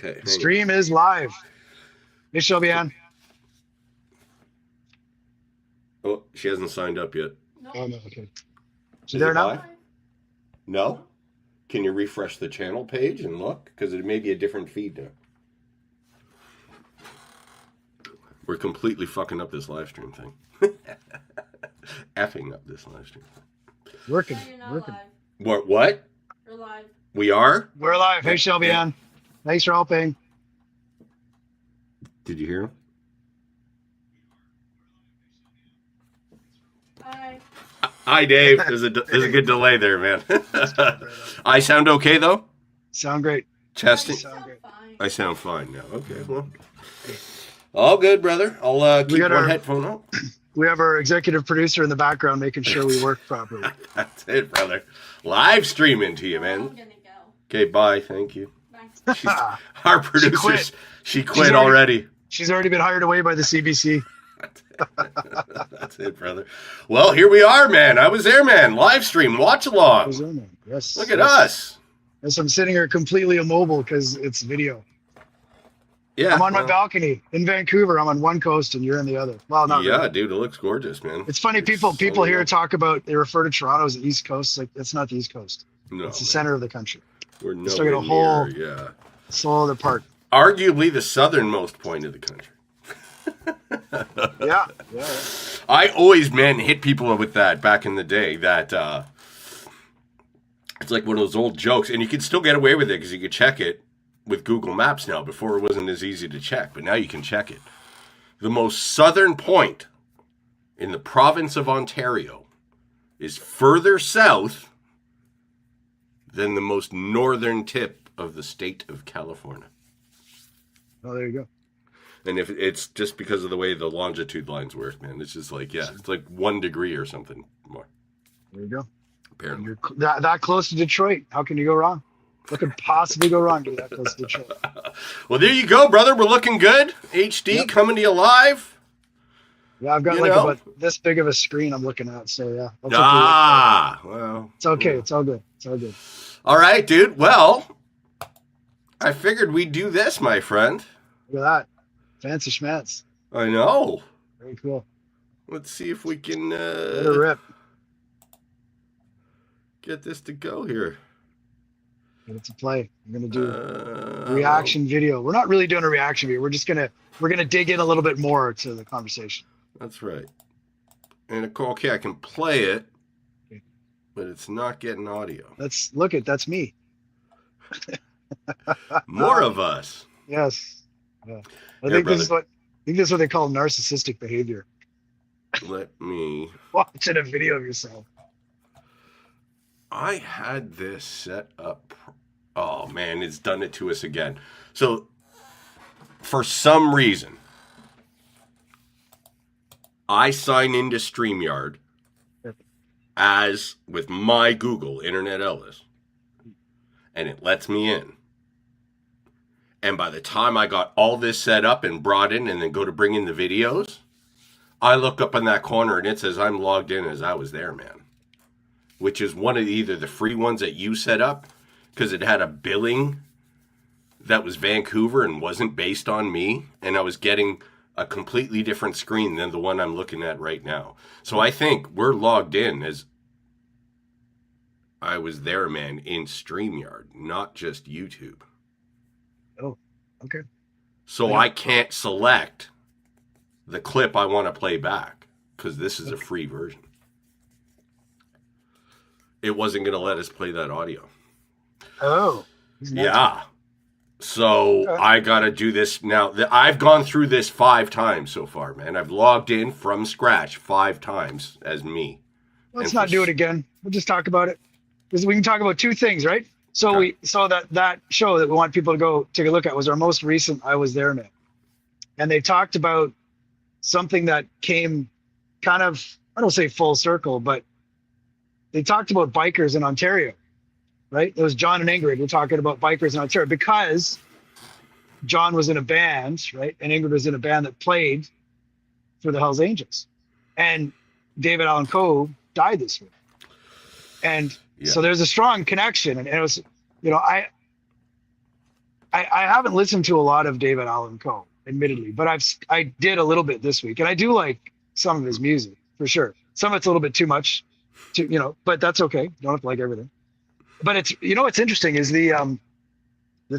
Okay. The stream is live. Hey, Shelby Ann. Oh, she hasn't signed up yet. Oh, no, okay. Is Is there it now? live? No? Can you refresh the channel page and look? Because it may be a different feed now. We're completely fucking up this live stream thing. Effing up this live stream thing. Working. No, you're not Working. live. What? We're live. We are? We're live. Hey, Shelby Yeah. Ann. Thanks for helping. Did you hear him? Hi. Hi, Dave. There's a good delay there, man. I sound okay, though? Sound great. Testing? You sound fine. I sound fine now. Okay, well. All good, brother. I'll keep got one our- headphone on. We have our executive producer in the background making sure we work properly. That's it, brother. Live streaming to you, I'm man. gonna go. Okay, bye. Thank you. Bye. She's, our producer, quit. she quit She's already. She's already been hired away by the CBC. That's it, brother. Well, here we are, man. I was there, man. Live stream, watch along. Yes. Look at us. Yes, I'm sitting here completely immobile because it's video. Yeah. I'm on my well, balcony in Vancouver. I'm on one coast and you're in the other. Well, not yeah, really. dude, it looks gorgeous, man. It's funny. People here talk about, they refer to Toronto as the East Coast. Like, that's not the East Coast. No, It's the man. center of the country. We're still got nowhere a whole- near, yeah. It's all other part. Arguably the southernmost point of the country. Yeah. I always, man, hit people with that back in the day. That it's like one of those old jokes, and you can still get away with it because you could check it with Google Maps now. Before it wasn't as easy to check, but now you can check it. The most southern point in the province of Ontario is further south than the most northern tip of the state of California. Oh, there you go. And if it's just because of the way the longitude lines work, man, it's just like, yeah, it's like 1 degree or something more. There you go. Apparently. You're that close to Detroit. How can you go wrong? What could possibly go wrong to that close to Detroit? Well, there you go, brother. We're looking good. HD Yep. coming to you live. Yeah, I've got You like know? about this big of a screen I'm looking at. So yeah, that's Well. it's okay. It's all good. It's all good. All right, dude. Well, I figured we'd do this, my friend. Look at that. Fancy schmats. I know. Very cool. Let's see if we can What a rip. get this to go here. Get it to play. I'm gonna do a reaction video. We're not really doing a reaction video. We're gonna dig in a little bit more to the conversation. That's right. And okay, I can play it, but it's not getting audio. That's me. More of us. Yes. Yeah. I Here, think brother. this is what they call narcissistic behavior. Let me. Watching a video of yourself. I had this set up. Oh man, it's done it to us again. So, for some reason, I sign into StreamYard as with my Google Internet Ellis, and it lets me in. And by the time I got all this set up and brought in and then go to bring in the videos, I look up in that corner and it says I'm logged in as I was there, man. Which is one of either the free ones that you set up, because it had a billing that was Vancouver and wasn't based on me, and I was getting a completely different screen than the one I'm looking at right now. So I think we're logged in as I was there, man, in StreamYard, not just YouTube. Oh, okay. So I can't select the clip I want to play back because this is a free version. It wasn't going to let us play that audio. Oh. Isn't that Yeah. So Okay. I got to do this now. I've gone through this 5 times so far, man. I've logged in from scratch 5 times as me. Let's And not for do it again. We'll just talk about it. Because we can talk about 2 things, right? So Okay. that show that we want people to go take a look at was our most recent I Was There Man. And they talked about something that came kind of, I don't say full circle, but they talked about bikers in Ontario, right? It was John and Ingrid were talking about bikers in Ontario because John was in a band, right? And Ingrid was in a band that played for the Hells Angels. And David Allan Coe died this week. And Yeah. so there's a strong connection. And it was, I haven't listened to a lot of David Allan Coe, admittedly, but I did a little bit this week, and I do like some of his music for sure. Some of it's a little bit too much, but that's okay. You don't have to like everything. But it's what's interesting is the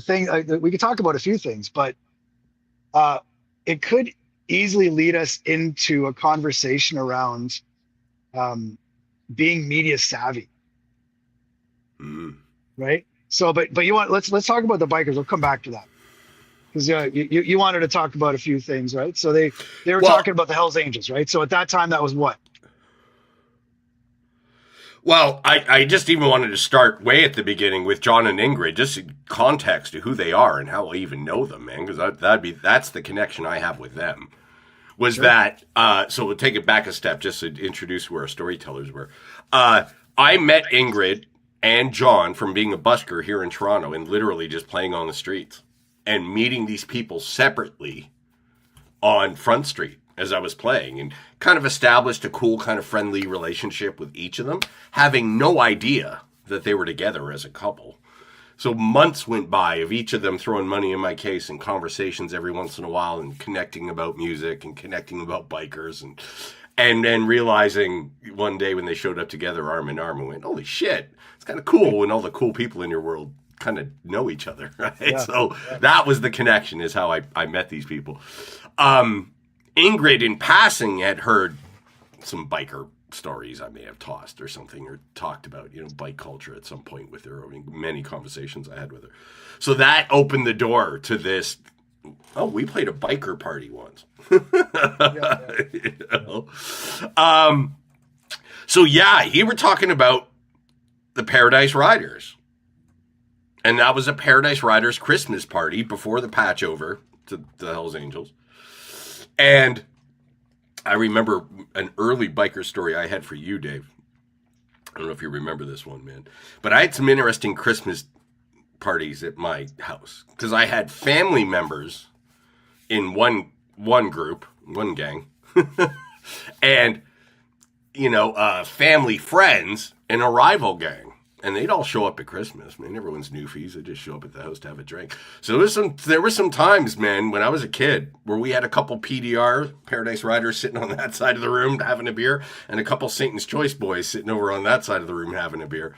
thing we could talk about a few things, but it could easily lead us into a conversation around being media savvy, right? So, but let's talk about the bikers. We'll come back to that because you wanted to talk about a few things, right? So they were talking about the Hells Angels, right? So at that time, that was what? Well, I just even wanted to start way at the beginning with John and Ingrid, just context to who they are and how I even know them, man, because that's the connection I have with them. Was sure. That so we'll take it back a step just to introduce who our storytellers were. I met Ingrid and John from being a busker here in Toronto and literally just playing on the streets and meeting these people separately on Front Street as I was playing, and kind of established a cool kind of friendly relationship with each of them, having no idea that they were together as a couple. So months went by of each of them throwing money in my case and conversations every once in a while and connecting about music and connecting about bikers and then realizing one day when they showed up together arm in arm and went, holy shit, it's kind of cool when all the cool people in your world kind of know each other, right? Yeah, so that was the connection, is how I met these people. Ingrid, in passing, had heard some biker stories I may have tossed or something, or talked about, bike culture at some point with her. I mean, many conversations I had with her. So that opened the door to this. Oh, we played a biker party once. So yeah, you were talking about the Paradise Riders. And that was a Paradise Riders Christmas party before the patch over to the Hells Angels. And I remember an early biker story I had for you, Dave. I don't know if you remember this one, man. But I had some interesting Christmas parties at my house. Because I had family members in one group, one gang. And, family friends in a rival gang. And they'd all show up at Christmas, man. Everyone's newfies. They just show up at the house to have a drink. So there were some times, man, when I was a kid where we had a couple PDR, Paradise Riders, sitting on that side of the room having a beer, and a couple Satan's Choice boys sitting over on that side of the room having a beer.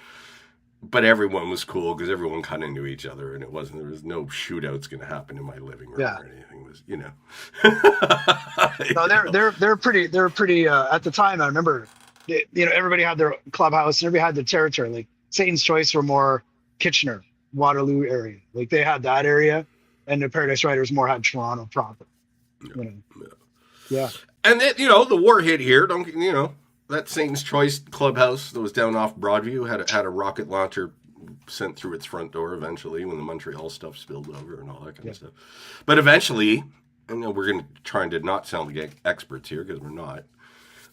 But everyone was cool because everyone kind of knew each other, and there was no shootouts going to happen in my living room or anything. It was, No, they're pretty. At the time, I remember, everybody had their clubhouse, and everybody had their territory. Like Satan's Choice were more Kitchener, Waterloo area. Like they had that area, and the Paradise Riders more had Toronto proper. Yeah. And then, the war hit here. That Satan's Choice clubhouse that was down off Broadview had a rocket launcher sent through its front door eventually when the Montreal stuff spilled over and all that kind of stuff. But eventually, we're going to try to not sound like experts here because we're not.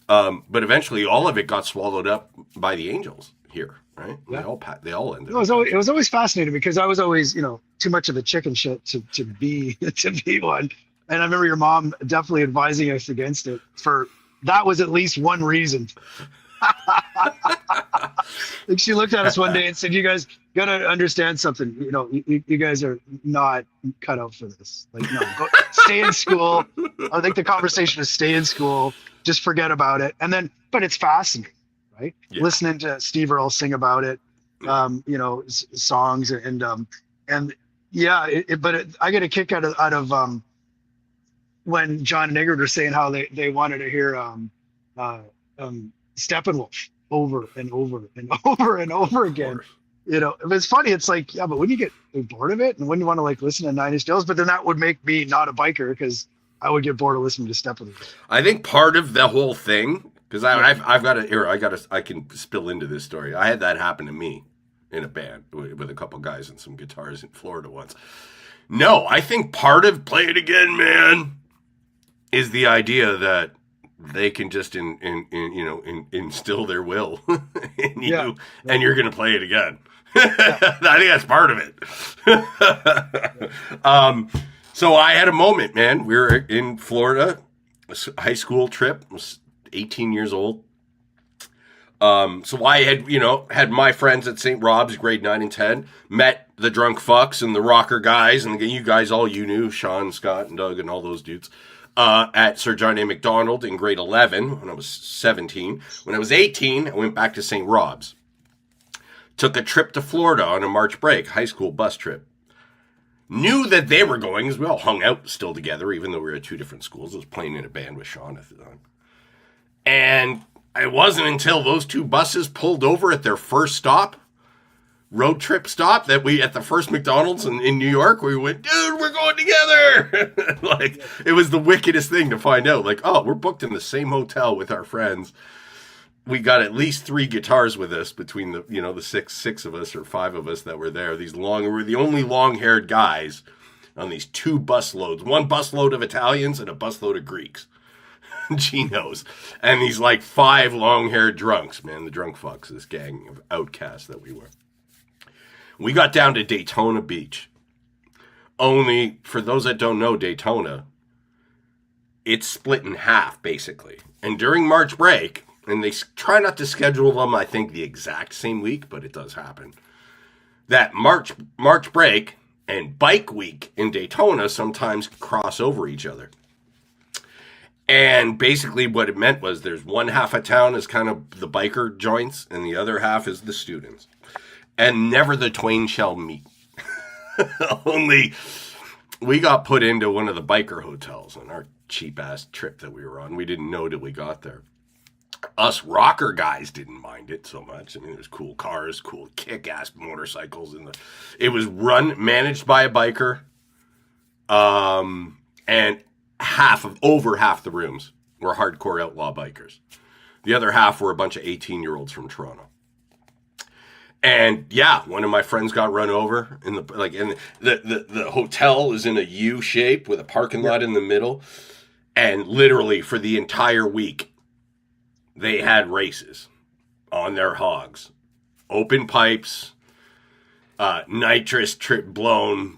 But eventually, all of it got swallowed up by the Angels here, right? Yeah. They all ended. It was always fascinating because I was always, too much of a chicken shit to be one. And I remember your mom definitely advising us against it. That was at least one reason. Like she looked at us one day and said, "You guys gotta understand something. You guys are not cut out for this. Like, no, stay in school." I think the conversation is stay in school. Just forget about it. And then, but it's fascinating, right? Yeah. Listening to Steve Earle sing about it, songs and yeah. I get a kick out of when John and Ingrid were saying how they wanted to hear Steppenwolf over and over and over and over again. It was funny. It's like, yeah, but wouldn't you get bored of it? And wouldn't you want to listen to Nine Inch Nails? But then that would make me not a biker because I would get bored of listening to Steppenwolf. I think part of the whole thing, because I can spill into this story. I had that happen to me in a band with a couple guys and some guitars in Florida once. No, I think part of Play It Again, man, is the idea that they can just instill their will in you, and you're going to play it again. I think that's part of it. So I had a moment, man. We were in Florida, a high school trip. I was 18 years old. So I had my friends at St. Rob's, grade 9 and 10, met the drunk fucks and the rocker guys, and you guys all you knew, Sean, Scott, and Doug, and all those dudes, at Sir John A. Macdonald in grade 11 when I was 17. When I was 18, I went back to St. Rob's. Took a trip to Florida on a March break, high school bus trip. Knew that they were going, because we all hung out still together, even though we were at two different schools. I was playing in a band with Sean at the time. And it wasn't until those two buses pulled over at their first stop, road trip stop, that we, at the first McDonald's in New York, we went, dude, we're going together. Like, it was the wickedest thing to find out. Like, oh, we're booked in the same hotel with our friends. We got at least 3 guitars with us between the, the six of us or 5 of us that were there. We were the only long-haired guys on these 2 bus loads. 1 busload of Italians and a busload of Greeks. Genos. And these 5 long-haired drunks, man, the drunk fucks, this gang of outcasts that we were. We got down to Daytona Beach. Only, for those that don't know Daytona, it's split in half, basically. And during March break, and they try not to schedule them, I think, the exact same week, but it does happen, that March break and Bike Week in Daytona sometimes cross over each other. And basically what it meant was there's one half of town is kind of the biker joints, and the other half is the students. And never the twain shall meet. Only we got put into one of the biker hotels on our cheap-ass trip that we were on. We didn't know till we got there. Us rocker guys didn't mind it so much. I mean, there's cool cars, cool kick-ass motorcycles. It was managed by a biker. And over half the rooms were hardcore outlaw bikers. The other half were a bunch of 18-year-olds from Toronto. And yeah, one of my friends got run over the hotel is in a U shape with a parking lot in the middle. And literally for the entire week, they had races on their hogs, open pipes, nitrous trip blown,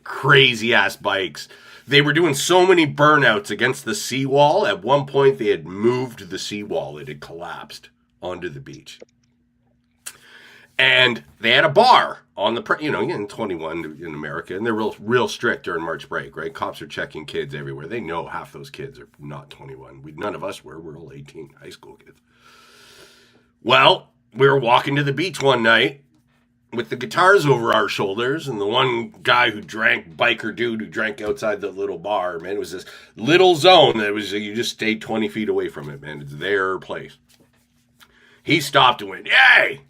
crazy ass bikes. They were doing so many burnouts against the seawall. At one point, they had moved the seawall. It had collapsed onto the beach. And they had a bar on the, 21 in America, and they're real strict during March break, right? Cops are checking kids everywhere. They know half those kids are not 21. None of us were. We're all 18, high school kids. Well, we were walking to the beach one night with the guitars over our shoulders, and the one guy biker dude who drank outside the little bar, man, it was this little zone that was, you just stayed 20 feet away from it, man. It's their place. He stopped and went, "Hey!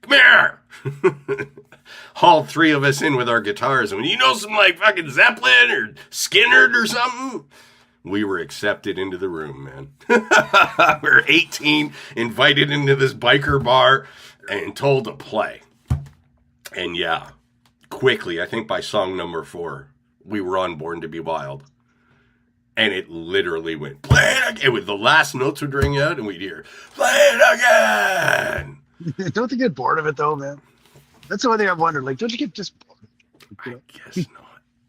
Come here!" Hauled 3 of us in with our guitars. And when some fucking Zeppelin or Skinner or something, we were accepted into the room, man. We were 18, invited into this biker bar, and told to play. And yeah, quickly, I think by song number 4, we were on Born to Be Wild. And it literally went, play it again. The last notes would ring out, and we'd hear, play it again. Don't you get bored of it though, man? That's the one thing I've wondered. Don't you get just bored? I guess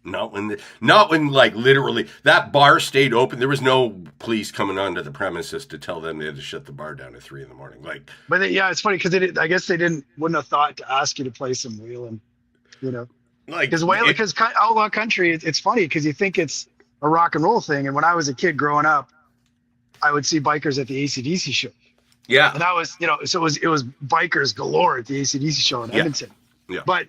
not. Not when literally that bar stayed open. There was no police coming onto the premises to tell them they had to shut the bar down at 3 a.m. But it's funny because I guess they wouldn't have thought to ask you to play some wheeling, because outlaw country. It's funny because you think it's a rock and roll thing, and when I was a kid growing up, I would see bikers at the AC/DC show. Yeah. And that was, so it was bikers galore at the AC/DC show in Edmonton. Yeah. But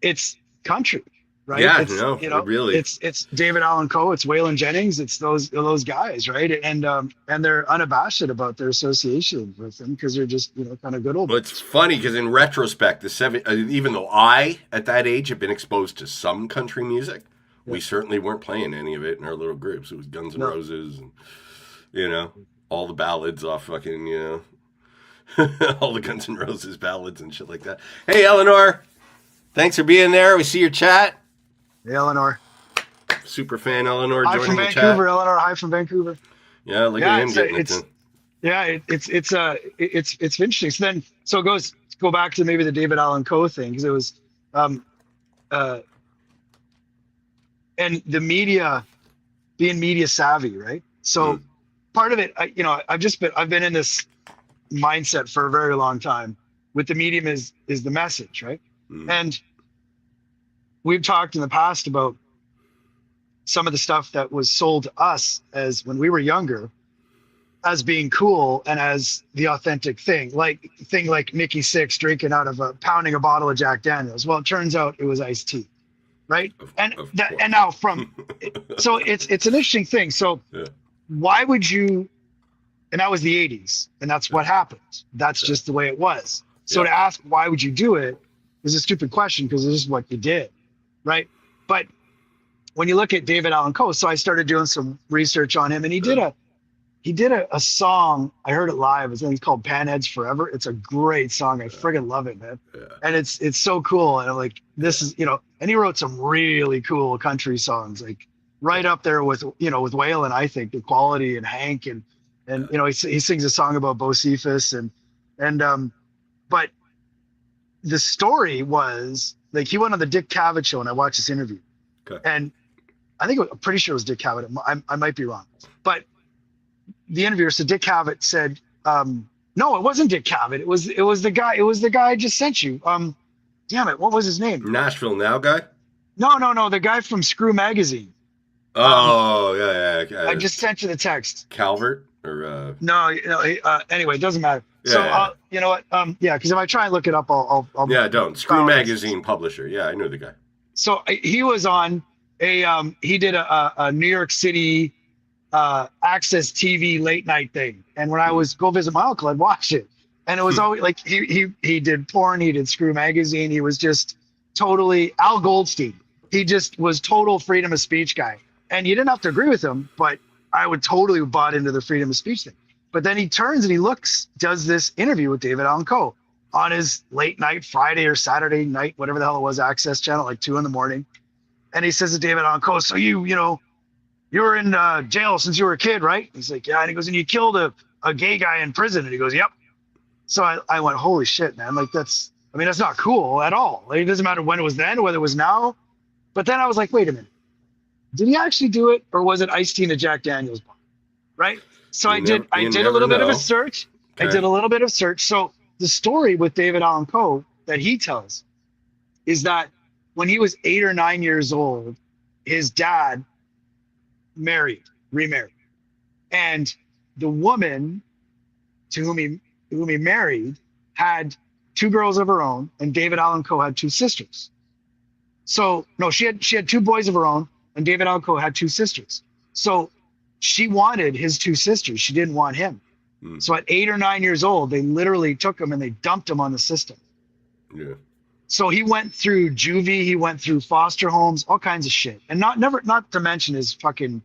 it's country, right? Yeah, it really. It's David Allan Coe, it's Waylon Jennings, it's those guys, right? And they're unabashed about their association with them because they're just, kind of good old. Well, it's funny because in retrospect, even though I, at that age, have been exposed to some country music, we certainly weren't playing any of it in our little groups. It was Guns N' Roses and, all the ballads off fucking, all the Guns N' Roses ballads and shit like that. Hey, Eleanor. Thanks for being there. We see your chat. Hey, Eleanor. Super fan, Eleanor. Hi from Vancouver, Eleanor. Hi from Vancouver. Yeah, look at him getting it's interesting. So go back to maybe the David Allan Coe thing, because it was, and the media, being media savvy, right? So part of it, I've been in this mindset for a very long time. With the medium is the message, right? And we've talked in the past about some of the stuff that was sold to us as when we were younger as being cool and as the authentic thing like Mickey Six drinking out of pounding a bottle of Jack Daniels. Well, it turns out it was iced tea, right? And now so it's an interesting thing. So why would you? And that was the 80s, and that's what happened. That's just the way it was. So to ask why would you do it is a stupid question because this is what you did, right? But when you look at David Allan Coe, so I started doing some research on him, and he did a song. I heard it live. It's called Panheads Forever. It's a great song. I friggin' love it, man. And it's so cool. And I'm like, this is, and he wrote some really cool country songs, like right up there with, with Waylon, I think, the quality, and Hank, and he sings a song about Bocephus, but the story was like he went on the Dick Cavett show, and I watched this interview, and I'm pretty sure it was Dick Cavett. I might be wrong, but the interviewer said Dick Cavett said, no, it wasn't Dick Cavett. It was the guy. It was the guy I just sent you. Damn it, what was his name? Nashville Now guy? No, the guy from Screw Magazine. Yeah. I just sent you the text. Calvert or no. Anyway, it doesn't matter. You know what? Because if I try and look it up, I'll don't. Screw Magazine publisher. Yeah, I knew the guy. So he was on he did a New York City Access TV late night thing, and when I was go visit my uncle, I'd watch it, and it was always like he did porn, he did Screw Magazine, he was just totally Al Goldstein. He just was total freedom of speech guy, and you didn't have to agree with him, but I would totally bought into the freedom of speech thing. But then he turns and he does this interview with David Allan Coe on his late night Friday or Saturday night, whatever the hell it was, Access Channel, like 2 a.m. And he says to David Allan Coe, so you were in jail since you were a kid, right? He's like, yeah. And he goes, and you killed a gay guy in prison. And he goes, yep. So I went, holy shit, man. Like that's not cool at all. Like, it doesn't matter when it was then or whether it was now. But then I was like, wait a minute. Did he actually do it, or was it iced tea in a Jack Daniels bar? Right? So I did a little bit of a search. Okay. I did a little bit of search. So the story with David Allan Coe that he tells is that when he was 8 or 9 years old, his dad remarried. And the woman to whom he married had 2 girls of her own, and David Allan Coe had 2 sisters. So no, she had 2 boys of her own, and David Allan Coe had 2 sisters. So she wanted his 2 sisters. She didn't want him. So at 8 or 9 years old, they literally took him and they dumped him on the system. Yeah. So he went through juvie, he went through foster homes, all kinds of shit. And not to mention his fucking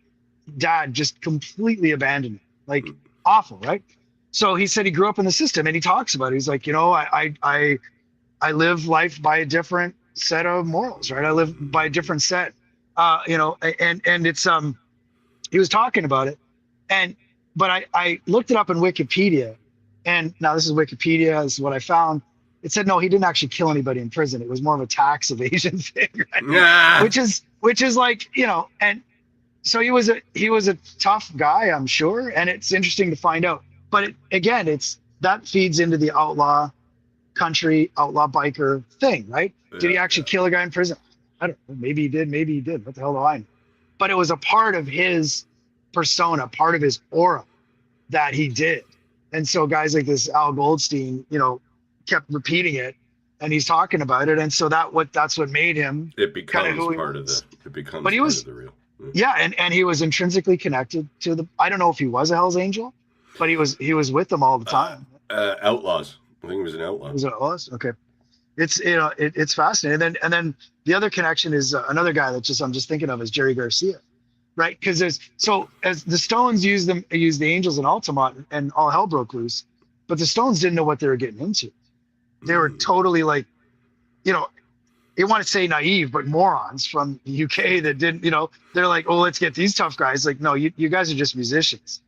dad just completely abandoned him. Like awful, right? So he said he grew up in the system, and he talks about it. He's like, I live life by a different set of morals, right? I live by a different set. And it's he was talking about it, but I looked it up in Wikipedia, and now this is Wikipedia. This is what I found. It said no, he didn't actually kill anybody in prison. It was more of a tax evasion thing, right? Yeah. Which is like, and so he was a tough guy, I'm sure, and it's interesting to find out. But that feeds into the outlaw country, outlaw biker thing, right? Did he actually kill a guy in prison? I don't know. Maybe he did. Maybe he did. What the hell do I know? But it was a part of his persona, part of his aura that he did. And so guys like this Al Goldstein, kept repeating it, and he's talking about it. And so that's what made him. It becomes part of the. It becomes part of the real. Yeah, and he was intrinsically connected to the. I don't know if he was a Hell's Angel, but he was with them all the time. Outlaws. I think he was an outlaw. Was it Outlaws? Okay. It's it's fascinating. And then the other connection is another guy that I'm just thinking of is Jerry Garcia, right? Because as the Stones used the Angels in Altamont, and all hell broke loose, but the Stones didn't know what they were getting into. They were totally like, they want to say naive, but morons from the UK that didn't, they're like, oh, let's get these tough guys. Like, no, you guys are just musicians.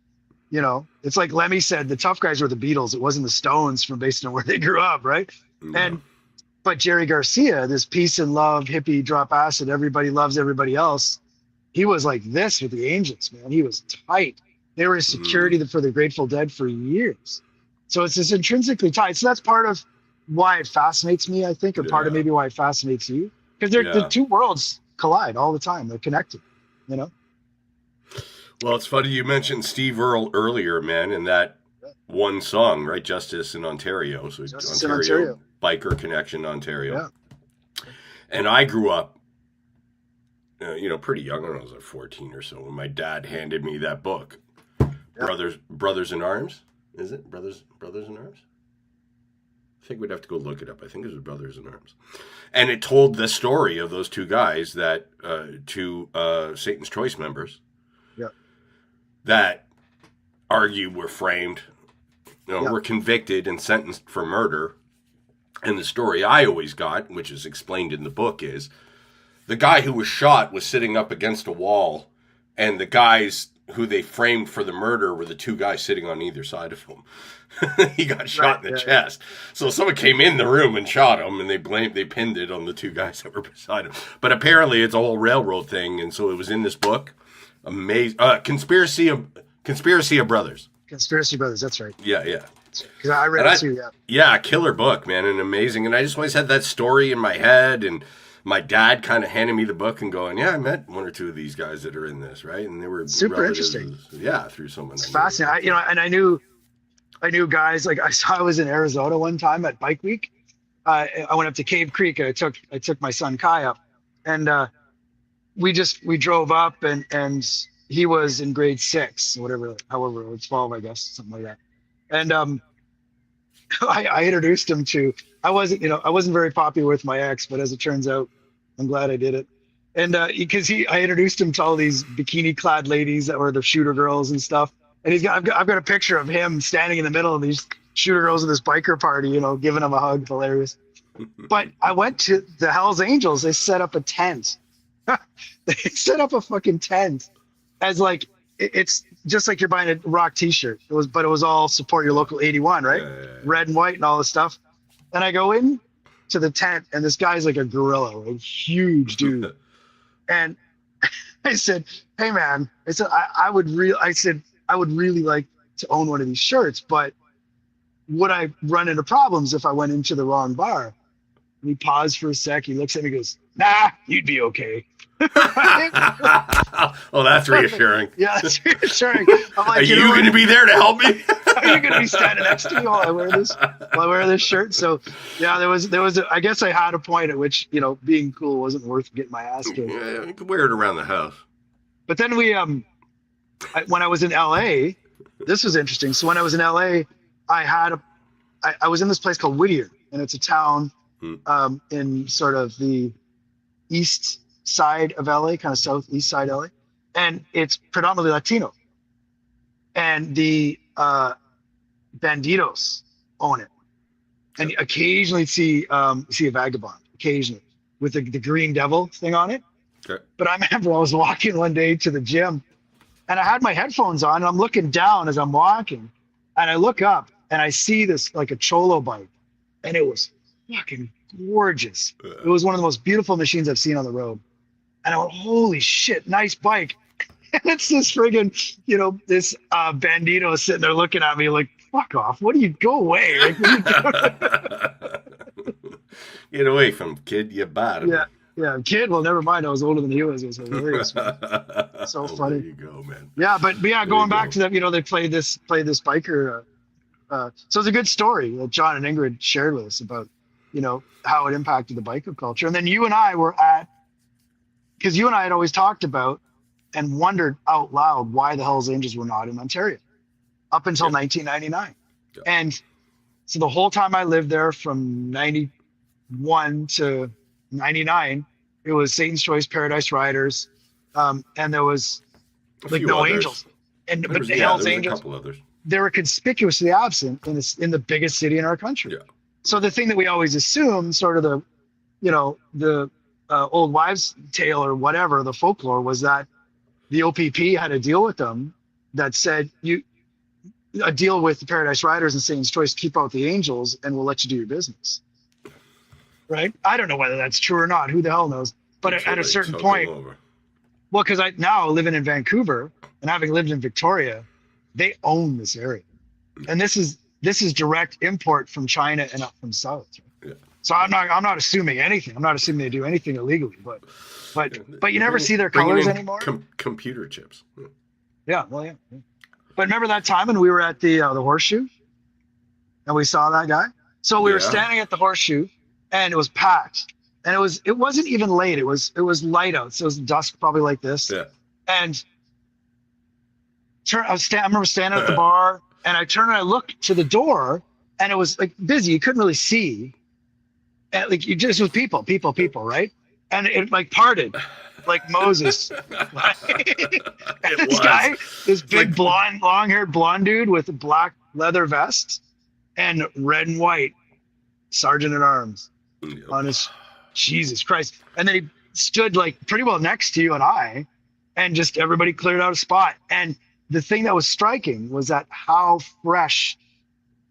It's like Lemmy said, the tough guys were the Beatles. It wasn't the Stones from based on where they grew up, right? Yeah. But Jerry Garcia, this peace and love, hippie, drop acid, everybody loves everybody else. He was like this with the Angels, man. He was tight. They were security for the Grateful Dead for years. So it's this intrinsically tied. So that's part of why it fascinates me, I think, and part of maybe why it fascinates you, because the two worlds collide all the time. They're connected, you know? Well, it's funny you mentioned Steve Earle earlier, man, in that one song, right? Justice in Ontario. So Justice in Ontario. Biker Connection, Ontario. Yeah. And I grew up, pretty young when I was like 14 or so, when my dad handed me that book. Yeah. Brothers in Arms. Is it? Brothers in Arms? I think we'd have to go look it up. I think it was Brothers in Arms. And it told the story of those two guys that, two Satan's Choice members, that were framed, were convicted and sentenced for murder. And the story I always got, which is explained in the book, is the guy who was shot was sitting up against a wall, and the guys who they framed for the murder were the two guys sitting on either side of him. He got shot in the chest. So someone came in the room and shot him, and they pinned it on the two guys that were beside him. But apparently it's a whole railroad thing, and so it was in this book. Amazing. Conspiracy of Brothers. Conspiracy Brothers, that's right. Yeah. Because I read it too, Yeah, killer book, man, and amazing. And I just always had that story in my head, and my dad kind of handed me the book and going, I met one or two of these guys that are in this, right? And they were super interesting. Yeah, through someone. It's fascinating. And I knew guys, like I was in Arizona one time at Bike Week. I went up to Cave Creek and I took my son Kai up, and we drove up and he was in grade 6, however, it was 12, I guess, something like that. And I introduced him to, I wasn't very popular with my ex, but as it turns out, I'm glad I did it. And because I introduced him to all these bikini clad ladies that were the shooter girls and stuff. And I've got a picture of him standing in the middle of these shooter girls at this biker party, giving him a hug. Hilarious. But I went to the Hells Angels. They set up a tent. They set up a fucking tent as like, it's just like you're buying a rock t-shirt. It was all support your local 81, right? Yeah. Red and white and all this stuff. And I go in to the tent, and this guy's like a gorilla, a huge dude. And I said, "Hey man," I said, I would really like to own one of these shirts, but would I run into problems if I went into the wrong bar? And he paused for a sec. He looks at me and goes, "Nah, you'd be okay." Well, that's reassuring. Yeah, that's reassuring. I'm like, are you going to be there to help me? Are you going to be standing next to me while I wear this shirt? So, yeah, there was. I guess I had a point at which being cool wasn't worth getting my ass kicked. Yeah, you could wear it around the house. But then when I was in LA, this was interesting. So when I was in LA, I was in this place called Whittier, and it's a town in sort of the east side of LA, kind of southeast side LA, and it's predominantly Latino. And the banditos own it, and you occasionally see a vagabond, occasionally with the green devil thing on it. Okay. But I remember I was walking one day to the gym, and I had my headphones on, and I'm looking down as I'm walking, and I look up and I see this like a cholo bike, and it was fucking gorgeous. It was one of the most beautiful machines I've seen on the road. And I went, holy shit, nice bike. And it's this friggin', this bandito sitting there looking at me like, fuck off. What do you go away? Like, what are you doing? Get away from him, kid. You bad. Yeah, kid. Well, never mind. I was older than he was. It was hilarious. So funny. There you go, man. Yeah, but going back to them, they played this biker. So it's a good story that John and Ingrid shared with us about, how it impacted the biker culture. And then you and I were because you and I had always talked about and wondered out loud why the Hells Angels were not in Ontario up until 1999. Yeah. And so the whole time I lived there from 91 to 99, it was Satan's Choice, Paradise Riders, and there was like no others. Angels. But the Hells Angels, a couple others. They were conspicuously absent in the biggest city in our country. Yeah. So the thing that we always assumed, sort of the old wives' tale or whatever, the folklore, was that the OPP had a deal with them that said a deal with the Paradise Riders and Satan's Choice, keep out the Angels and we'll let you do your business. Right? I don't know whether that's true or not. Who the hell knows? But at a certain point, well, because I now living in Vancouver and having lived in Victoria, they own this area. And this is this is direct import from China and up from south. Yeah. So I'm not assuming anything. I'm not assuming they do anything illegally, but you never see their Bringing colors in anymore. Computer chips. Yeah, well, yeah. But remember that time when we were at the horseshoe and we saw that guy? So we were standing at the horseshoe and it was packed. And it wasn't even late. It was light out. So it was dusk, probably like this. Yeah. And I remember standing at the bar and I turned and I looked to the door and it was like busy. You couldn't really see. And like it was people, right? And it like parted like Moses. This big like, blonde, long-haired blonde dude with a black leather vest and red and white sergeant at arms on his, Jesus Christ. And then he stood like pretty well next to you and I, and just everybody cleared out a spot. And the thing that was striking was that how fresh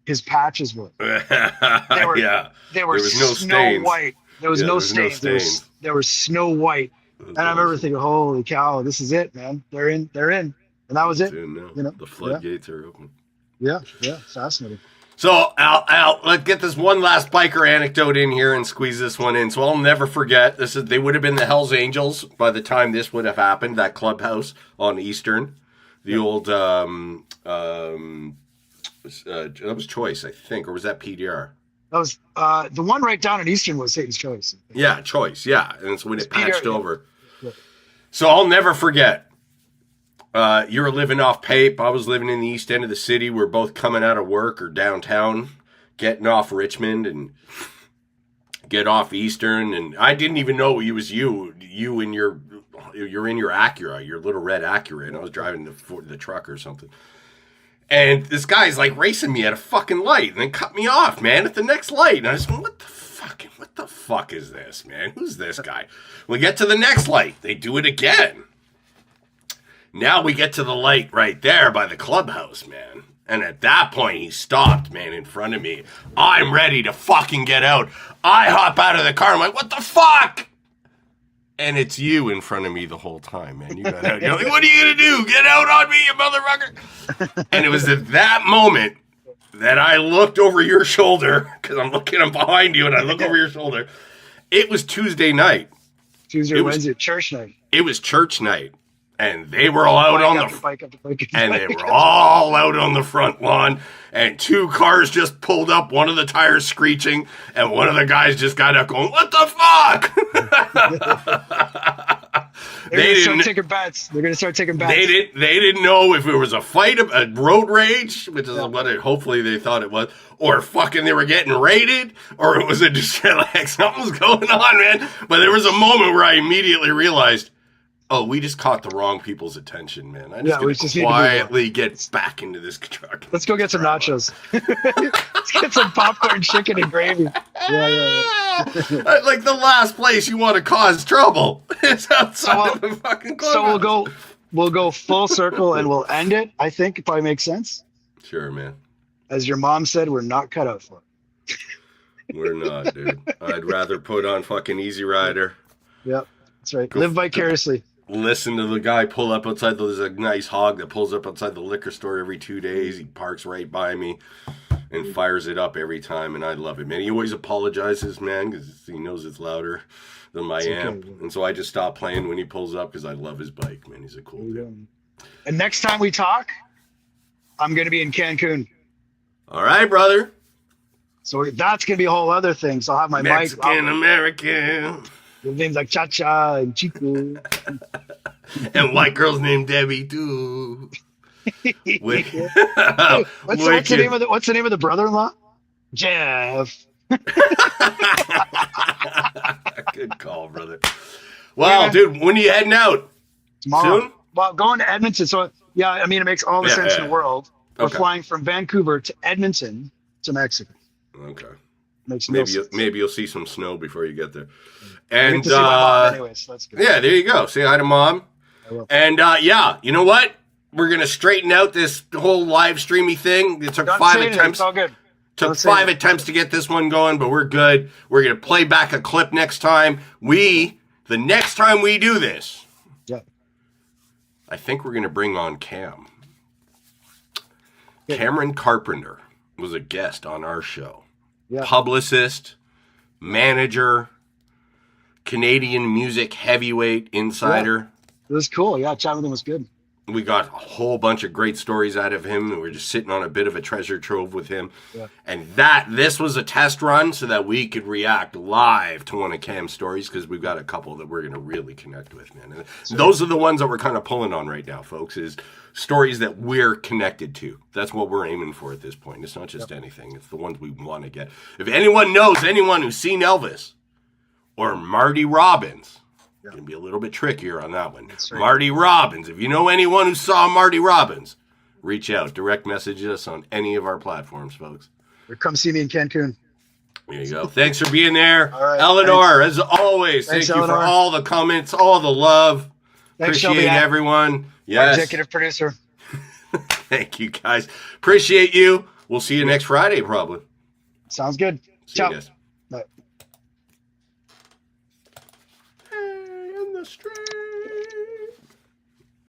his patches were. They were there was no snow stains. White. There was no stains. There was snow white. And I remember thinking, holy cow, this is it, man. They're in. And that was it. You know, the floodgates are open. Yeah, fascinating. So, Al, let's get this one last biker anecdote in here and squeeze this one in. So I'll never forget, they would have been the Hells Angels by the time this would have happened, that clubhouse on Eastern. The old, that was Choice, I think, or was that PDR? That was, the one right down in Eastern was Satan's Choice. Yeah, Choice, yeah. And it's when it patched PDR, over. Yeah. So I'll never forget. You were living off Pape. I was living in the east end of the city. We're both coming out of work or downtown, getting off Richmond and get off Eastern. And I didn't even know it was you. You're in your Acura, your little red Acura. And I was driving the truck or something. And this guy's like racing me at a fucking light and then cut me off, man, at the next light. And I was like, what the fuck is this, man? Who's this guy? We get to the next light. They do it again. Now we get to the light right there by the clubhouse, man. And at that point, he stopped, man, in front of me. I'm ready to fucking get out. I hop out of the car. I'm like, what the fuck? And it's you in front of me the whole time, man. You got out. You're like, what are you going to do? Get out on me, you motherfucker. And it was at that moment that I looked over your shoulder, because I'm looking behind you, and I look over your shoulder. It was Tuesday night. Wednesday, church night. It was church night. And they were all out on the front lawn, and two cars just pulled up, one of the tires screeching, and one of the guys just got up going, what the fuck? They're going to start taking bets. They didn't know if it was a fight, a road rage, which is what hopefully they thought it was, or fucking they were getting raided, or it was like something was going on, man. But there was a moment where I immediately realized, oh, we just caught the wrong people's attention, man. I just quietly get back into this truck. Let's go get some nachos. Let's get some popcorn, chicken, and gravy. Yeah. Like the last place you want to cause trouble is outside of the fucking clubhouse. So we'll go full circle and we'll end it, I think, if I make sense. Sure, man. As your mom said, we're not cut out for it. We're not, dude. I'd rather put on fucking Easy Rider. Yep, that's right. Live vicariously. Listen to the guy pull up outside. There's a nice hog that pulls up outside the liquor store every 2 days. He parks right by me and fires it up every time, and I love it, man. He always apologizes, man, because he knows it's louder than my amp. Okay. And so I just stop playing when he pulls up because I love his bike, man. He's a cool dude. And next time we talk, I'm going to be in Cancun. All right, brother. So that's going to be a whole other thing. So I'll have my Mexican American. With names like Cha-Cha and Chico. And white girls named Debbie, too. What's the name of the brother-in-law? Jeff. Good call, brother. Wow, dude, when are you heading out? Tomorrow. Soon? Well, going to Edmonton. So, yeah, I mean, it makes all the sense in the world. We're flying from Vancouver to Edmonton to Mexico. Okay. Maybe you'll see some snow before you get there. And to see my mom anyway, so that's good. Yeah, there you go. Say hi to mom. I will. And you know what? We're gonna straighten out this whole live streamy thing. It took 5 attempts. It's all good. Took 5 attempts to get this one going, but we're good. We're gonna play back a clip next time. The next time we do this, I think we're gonna bring on Cameron Carpenter. was a guest on our show. Yeah. Publicist, manager, Canadian music heavyweight insider. It was cool. Yeah, chatting with him was good. We got a whole bunch of great stories out of him. We were just sitting on a bit of a treasure trove with him. Yeah. And this was a test run so that we could react live to one of Cam's stories, because we've got a couple that we're going to really connect with, man. And those are the ones that we're kind of pulling on right now, folks, is stories that we're connected to. That's what we're aiming for at this point. It's not just anything. It's the ones we want to get. If anyone knows anyone who's seen Elvis or Marty Robbins, going to be a little bit trickier on that one. Right. Marty Robbins. If you know anyone who saw Marty Robbins, reach out. Direct message us on any of our platforms, folks. Or come see me in Cancun. There you go. Thanks for being there. All right, Eleanor, as always, thank you for all the comments, all the love. Thanks, Appreciate everyone. Yes. Executive producer. Thank you, guys. Appreciate you. We'll see you next Friday, probably. Sounds good. See you guys. Bye. Hey, in the street.